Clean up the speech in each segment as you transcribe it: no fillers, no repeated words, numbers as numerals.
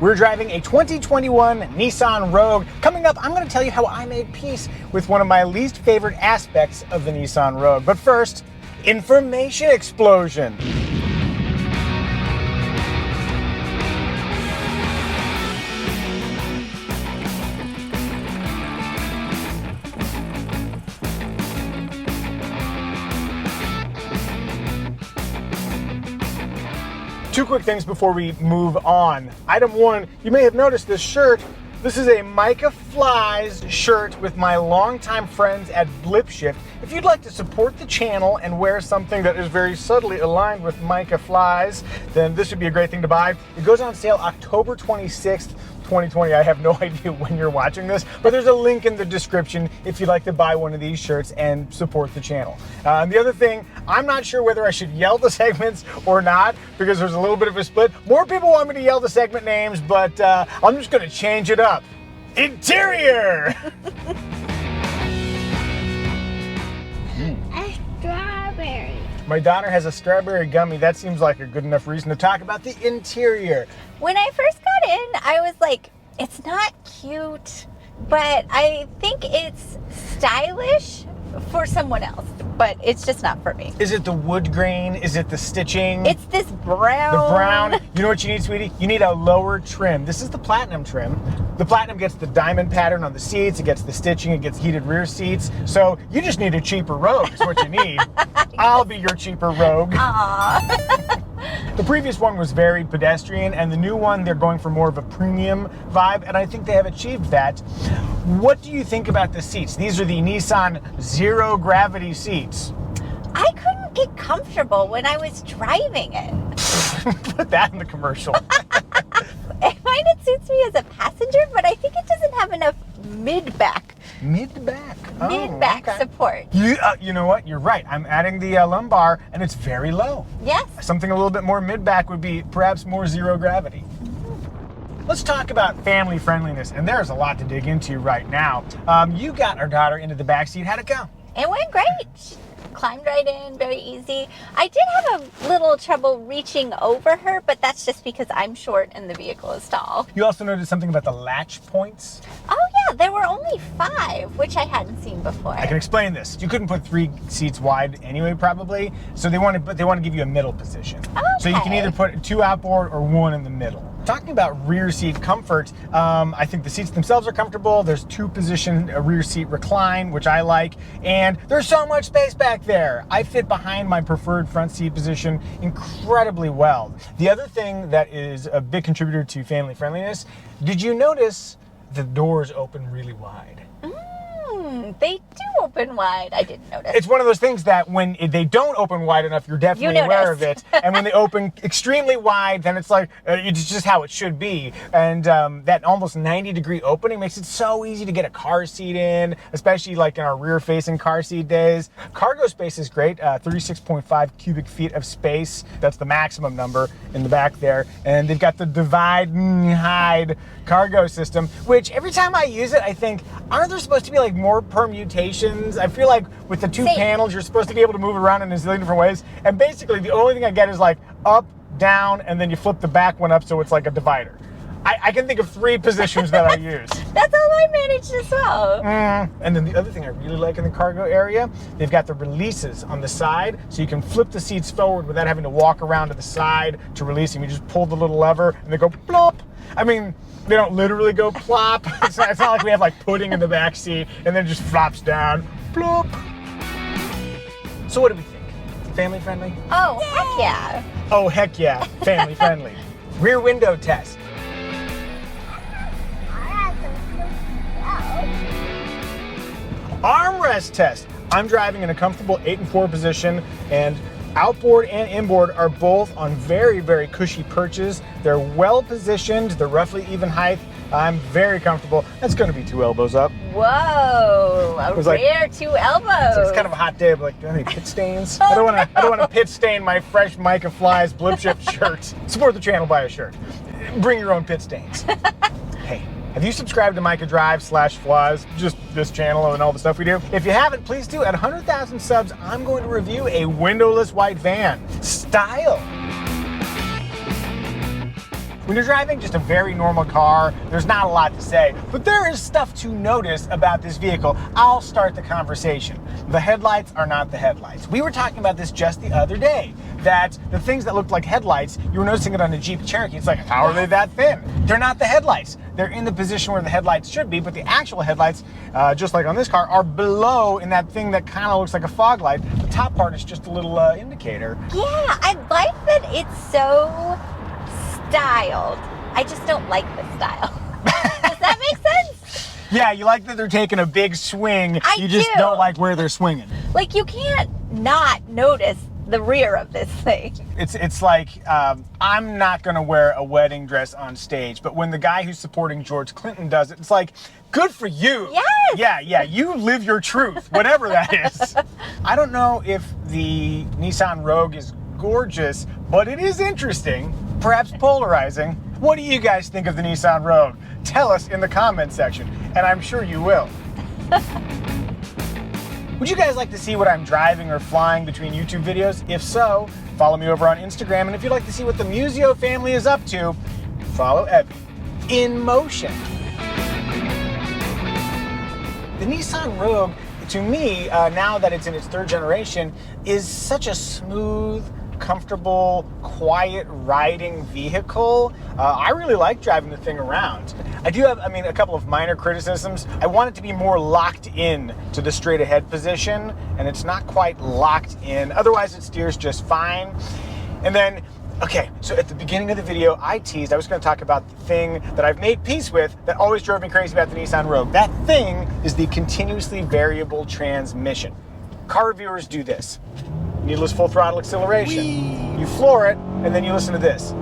We're driving a 2021 Nissan Rogue. Coming up, I'm going to tell you how I made peace with one of my least favorite aspects of the Nissan Rogue. But first, information explosion. Two quick things before we move on. Item one, you may have noticed this shirt. This is a Micah Flies shirt with my longtime friends at Blip Shift. If you'd like to support the channel and wear something that is very subtly aligned with Micah Flies, then this would be a great thing to buy. It goes on sale October 26th, 2020. I have no idea when you're watching this, but there's a link in the description if you'd like to buy one of these shirts and support the channel. And the other thing, I'm not sure whether I should yell the segments or not because there's a little bit of a split. More people want me to yell the segment names, but I'm just gonna change it up. Interior! A strawberry. My daughter has a strawberry gummy. That seems like a good enough reason to talk about the interior. When I first got in, I was like, it's not cute, but I think it's stylish for someone else, but it's just not for me. Is it the wood grain? Is it the stitching? It's this brown. The brown. You know what you need, sweetie? You need a lower trim. This is the Platinum trim. The Platinum gets the diamond pattern on the seats, it gets the stitching, it gets heated rear seats. So you just need a cheaper Rogue is what you need. I'll be your cheaper Rogue. Aww. The previous one was very pedestrian, and the new one, they're going for more of a premium vibe, and I think they have achieved that. What do you think about the seats? These are the Nissan Zero Gravity seats. I couldn't get comfortable when I was driving it. Put that in the commercial. I find it suits me as a passenger, but I think it doesn't have enough mid-back. Mid-back. Oh, Mid-back okay. support. You know what? You're right. I'm adding the lumbar, and it's very low. Yes. Something a little bit more mid-back would be perhaps more zero gravity. Let's talk about family friendliness, and there's a lot to dig into right now. You got our daughter into the back seat. How'd it go? It went great. Climbed right in, very easy. I did have a little trouble reaching over her, but that's just because I'm short and the vehicle is tall. You also noticed something about the latch points? Oh yeah, there were only 5, which I hadn't seen before. I can explain this. You couldn't put 3 seats wide anyway, probably. So they want to give you a middle position. Okay. So you can either put 2 outboard or 1 in the middle. Talking about rear seat comfort, I think the seats themselves are comfortable. There's 2-position rear seat recline, which I like, and there's so much space back there. I fit behind my preferred front seat position incredibly well. The other thing that is a big contributor to family friendliness, did you notice the doors open really wide? They do open wide. I didn't notice. It's one of those things that when they don't open wide enough, you're definitely aware of it. And when they open extremely wide, then it's like, it's just how it should be. And that almost 90-degree opening makes it so easy to get a car seat in, especially like in our rear-facing car seat days. Cargo space is great, 36.5 cubic feet of space. That's the maximum number in the back there. And they've got the divide and hide cargo system, which every time I use it, I think, aren't there supposed to be like more permutations? I feel like with the 2 panels, you're supposed to be able to move around in a zillion different ways. And basically, the only thing I get is like up, down, and then you flip the back one up so it's like a divider. I can think of 3 positions that I use. That's all I managed as well. And then the other thing I really like in the cargo area, they've got the releases on the side, so you can flip the seats forward without having to walk around to the side to release them. You just pull the little lever and they go plop. I mean, they don't literally go plop. It's not like we have like pudding in the back seat and then it just flops down. Plop. So what do we think? Family friendly? Oh, heck yeah. Oh, heck yeah. Family friendly. Rear window test. Armrest test. I'm driving in a comfortable 8 and 4 position, and outboard and inboard are both on very, very cushy perches. They're well positioned. They're roughly even height. I'm very comfortable. That's going to be 2 elbows up. Whoa, a rare 2 elbows. So it's kind of a hot day, but like, do I have any pit stains? I don't want to pit stain my fresh Micah Flies Blip Shift shirt. Support the channel, buy a shirt. Bring your own pit stains. Hey. Have you subscribed to Micah Drive/Flies, just this channel and all the stuff we do? If you haven't, please do. At 100,000 subs, I'm going to review a windowless white van. Style. When you're driving just a very normal car, there's not a lot to say, but there is stuff to notice about this vehicle. I'll start the conversation. The headlights are not the headlights. We were talking about this just the other day, that the things that looked like headlights, you were noticing it on a Jeep Cherokee. It's like, how are they that thin? They're not the headlights. They're in the position where the headlights should be, but the actual headlights, just like on this car, are below in that thing that kind of looks like a fog light. The top part is just a little indicator. Yeah, I like that it's so styled. I just don't like the style. Does that make sense? Yeah, you like that they're taking a big swing. You just do. don't like where they're swinging. Like, you can't not notice the rear of this thing. It's like, I'm not going to wear a wedding dress on stage, but when the guy who's supporting George Clinton does it, it's like, good for you. Yes. Yeah, you live your truth, whatever that is. I don't know if the Nissan Rogue is gorgeous, but it is interesting, perhaps polarizing. What do you guys think of the Nissan Rogue? Tell us in the comments section, and I'm sure you will. Would you guys like to see what I'm driving or flying between YouTube videos? If so, follow me over on Instagram, and if you'd like to see what the Muzio family is up to, follow Evie in motion. The Nissan Rogue, to me, now that it's in its third generation, is such a smooth, comfortable, quiet riding vehicle. I really like driving the thing around. I do have, a couple of minor criticisms. I want it to be more locked in to the straight ahead position, and it's not quite locked in. Otherwise, it steers just fine. And then, okay, so at the beginning of the video, I teased I was going to talk about the thing that I've made peace with that always drove me crazy about the Nissan Rogue. That thing is the continuously variable transmission. Car reviewers do this. Needless full throttle acceleration. Whee! You floor it, and then you listen to this.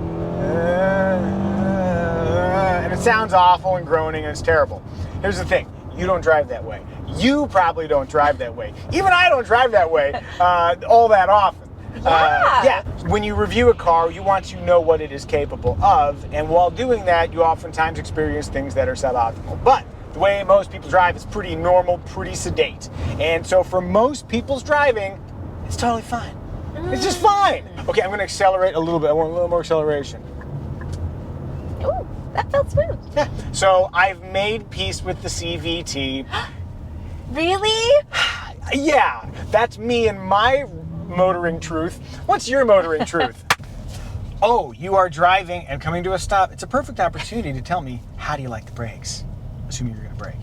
And it sounds awful and groaning, and it's terrible. Here's the thing. You don't drive that way. You probably don't drive that way. Even I don't drive that way all that often. Yeah. When you review a car, you want to know what it is capable of, and while doing that, you oftentimes experience things that are suboptimal. But the way most people drive is pretty normal, pretty sedate. And so for most people's driving, it's totally fine. It's just fine. Okay, I'm going to accelerate a little bit. I want a little more acceleration. Ooh, that felt smooth. Yeah. So I've made peace with the CVT. Really? Yeah, that's me and my motoring truth. What's your motoring truth? Oh, you are driving and coming to a stop. It's a perfect opportunity to tell me, how do you like the brakes? Assuming you're going to brake.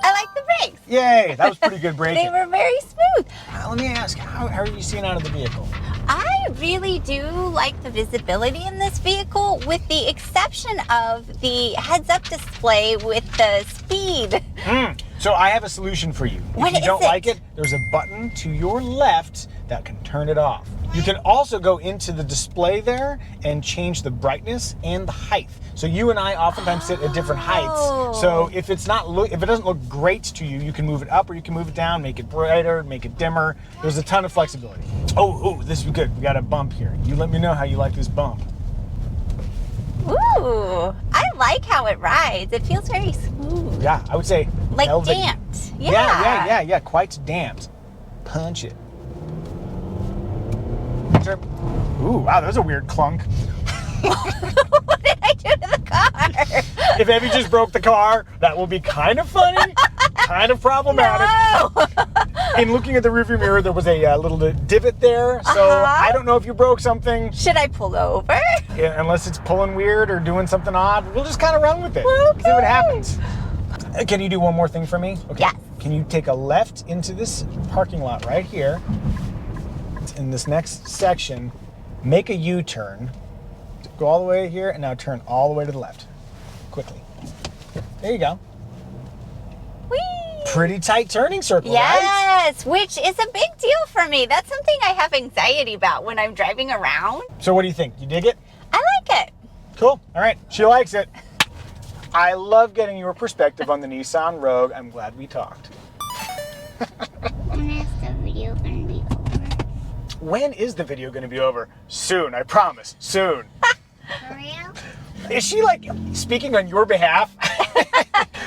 I like the brakes. Yay, that was pretty good braking. They were very smooth. Let me ask, how are you seeing out of the vehicle? I really do like the visibility in this vehicle, with the exception of the heads-up display with the speed. So I have a solution for you. What If you is don't it? like it, there's a button to your left that can turn it off. You can also go into the display there and change the brightness and the height. So you and I oftentimes sit at different heights. So if it doesn't look great to you, you can move it up or you can move it down, make it brighter, make it dimmer. There's a ton of flexibility. Oh, this is good. We got a bump here. You let me know how you like this bump. Ooh, I like how it rides. It feels very smooth. Yeah, I would say Like velvet. damped. Yeah. Yeah, quite damped. Punch it. Ooh, wow, that was a weird clunk. What did I do to the car? If Evie just broke the car, that will be kind of funny, kind of problematic. No. In looking at the rearview mirror, there was a little divot there, so I don't know if you broke something. Should I pull over? Yeah, unless it's pulling weird or doing something odd, we'll just kind of run with it. Okay. See what happens. Can you do one more thing for me? Okay. Yes. Can you take a left into this parking lot right here? In this next section, make a U-turn. Go all the way here, and now turn all the way to the left. Quickly. There you go. Whee! Pretty tight turning circle, right? Yes, which is a big deal for me. That's something I have anxiety about when I'm driving around. So what do you think? You dig it? I like it. Cool. All right. She likes it. I love getting your perspective on the Nissan Rogue. I'm glad we talked. When is the video gonna be over? When is the video going to be over? Soon, I promise. Soon. For real? Is she like speaking on your behalf?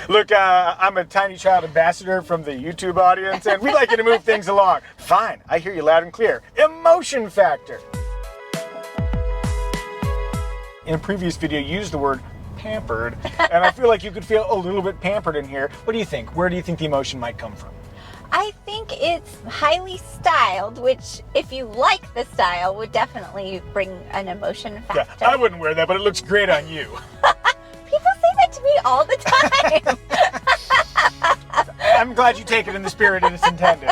Look, I'm a tiny child ambassador from the YouTube audience, and we'd like you to move things along. Fine, I hear you loud and clear. Emotion factor. in a previous video, used the word pampered, and I feel like you could feel a little bit pampered in here. What do you think? Where do you think the emotion might come from? I think it's highly styled, which, if you like the style, would definitely bring an emotion factor. Yeah, I wouldn't wear that, but it looks great on you. People say that to me all the time. I'm glad you take it in the spirit it is intended.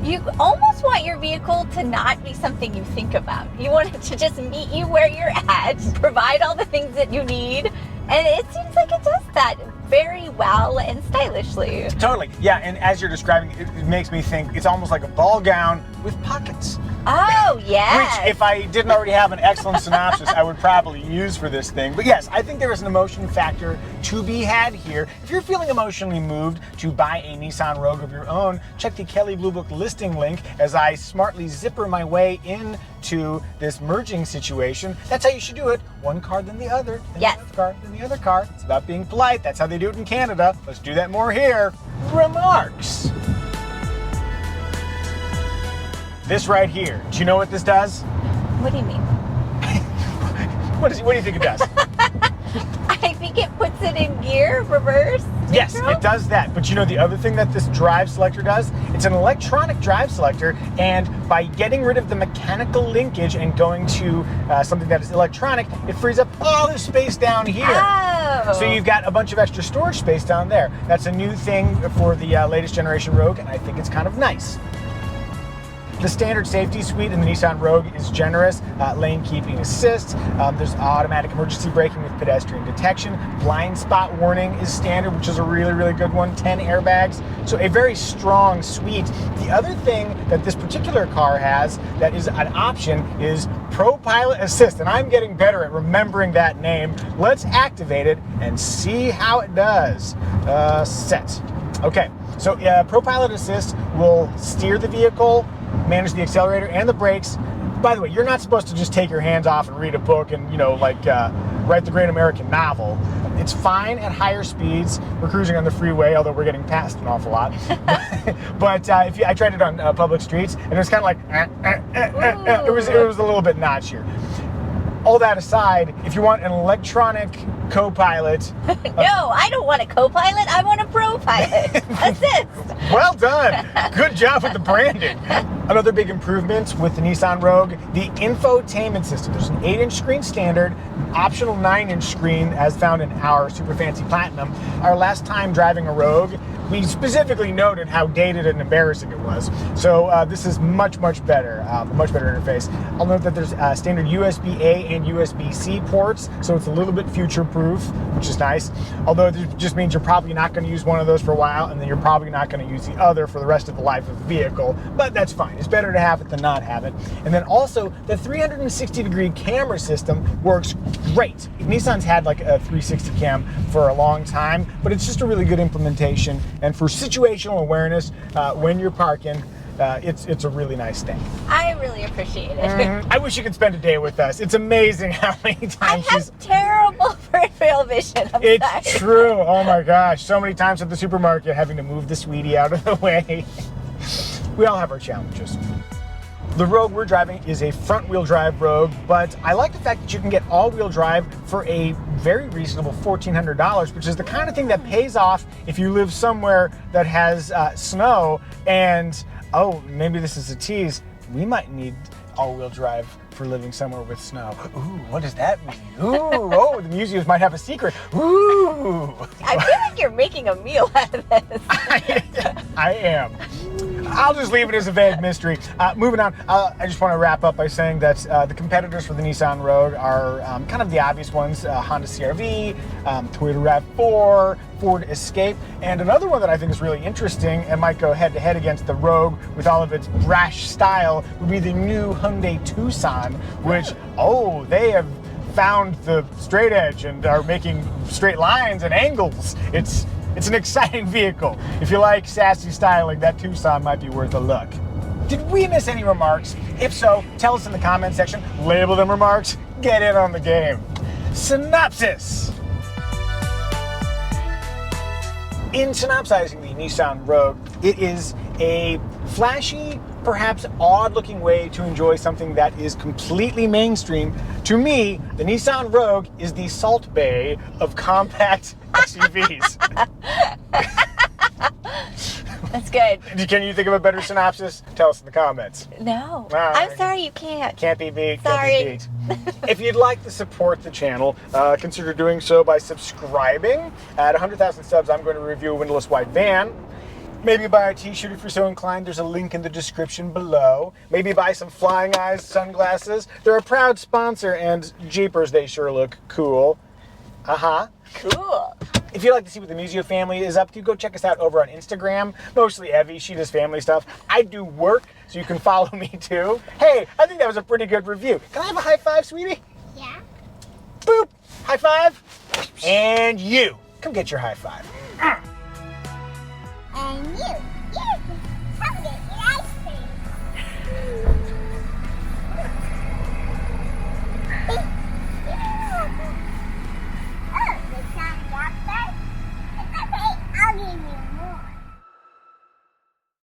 You almost want your vehicle to not be something you think about. You want it to just meet you where you're at, provide all the things that you need, and it seems like it does that very well and stylishly. Totally. Yeah, and as you're describing it, it makes me think it's almost like a ball gown with pockets. Oh, yes. Which, if I didn't already have an excellent synopsis, I would probably use for this thing. But yes, I think there is an emotion factor to be had here. If you're feeling emotionally moved to buy a Nissan Rogue of your own, check the Kelley Blue Book listing link as I smartly zipper my way into this merging situation. That's how you should do it. One car, then the other, then Yes. the other car, then the other car. It's about being polite. That's how they do it in Canada. Let's do that more here. Remarks. This right here, do you know what this does? What do you mean? What do you think it does? I think it puts it in gear, reverse, Yes, neutral. it does that. But you know the other thing that this drive selector does? It's an electronic drive selector, and by getting rid of the mechanical linkage and going to something that is electronic, it frees up all this space down here. Oh. So you've got a bunch of extra storage space down there. That's a new thing for the latest generation Rogue, and I think it's kind of nice. The standard safety suite in the Nissan Rogue is generous. Lane keeping assist. There's automatic emergency braking with pedestrian detection. Blind spot warning is standard, which is a really, really good one. 10 airbags. So a very strong suite. The other thing that this particular car has that is an option is Pro Pilot Assist. And I'm getting better at remembering that name. Let's activate it and see how it does. Set. Okay, so Pro Pilot Assist will steer the vehicle, manage the accelerator and the brakes. By the way, you're not supposed to just take your hands off and read a book and, write the great American novel. It's fine at higher speeds. We're cruising on the freeway, although we're getting past an awful lot. But I tried it on public streets, and it was kind of like, it was a little bit notchier. All that aside, if you want an electronic co-pilot. No, I don't want a co-pilot. I want a pro pilot. Assist. Well done. Good job with the branding. Another big improvement with the Nissan Rogue, the infotainment system. There's an 8-inch screen standard, optional 9-inch screen as found in our super fancy Platinum. Our last time driving a Rogue, we specifically noted how dated and embarrassing it was. So this is much, much better. Much better interface. I'll note that there's standard USB-A and USB-C ports, so it's a little bit future-proof, which is nice. Although it just means you're probably not going to use one of those for a while, and then you're probably not going to use the other for the rest of the life of the vehicle. But that's fine. It's better to have it than not have it. And then also, the 360-degree camera system works great. Nissan's had like a 360 cam for a long time, but it's just a really good implementation. And for situational awareness, when you're parking, it's a really nice thing. I really appreciate it. I wish you could spend a day with us. It's amazing how many I times have terrible peripheral vision. I'm It's sorry. true. Oh my gosh. So many times at the supermarket having to move the sweetie out of the way. We all have our challenges. The Rogue we're driving is a front-wheel drive Rogue, but I like the fact that you can get all-wheel drive for a very reasonable $1,400, which is the kind of thing that pays off if you live somewhere that has snow and, oh, maybe this is a tease, we might need all-wheel drive for living somewhere with snow. Ooh, what does that mean? Ooh, oh, the museums might have a secret. Ooh. I feel like you're making a meal out of this. I am. I'll just leave it as a vague mystery. Moving on, I just want to wrap up by saying that the competitors for the Nissan Rogue are kind of the obvious ones, Honda CR-V, Toyota RAV4, Ford Escape, and another one that I think is really interesting and might go head-to-head against the Rogue with all of its brash style would be the new Hyundai Tucson, which, oh, they have found the straight edge and are making straight lines and angles. It's an exciting vehicle. If you like sassy styling, that Tucson might be worth a look. Did we miss any remarks? If so, tell us in the comment section, label them remarks, get in on the game. Synopsis! In synopsizing the Nissan Rogue, it is a flashy, perhaps odd-looking way to enjoy something that is completely mainstream. To me, the Nissan Rogue is the Salt Bae of compact SUVs. That's good. Can you think of a better synopsis? Tell us in the comments. No. Ah, I'm sorry, you can't. Can't be beat. Sorry. Can't be beat. If you'd like to support the channel, consider doing so by subscribing. At 100,000 subs, I'm going to review a windowless white van. Maybe buy a t-shirt if you're so inclined. There's a link in the description below. Maybe buy some Flying Eyes sunglasses. They're a proud sponsor, and jeepers, they sure look cool. Cool. If you'd like to see what the Muzio family is up to, go check us out over on Instagram. Mostly Evie, she does family stuff. I do work, so you can follow me too. Hey, I think that was a pretty good review. Can I have a high five, sweetie? Yeah. Boop! High five. And you, come get your high five. And you.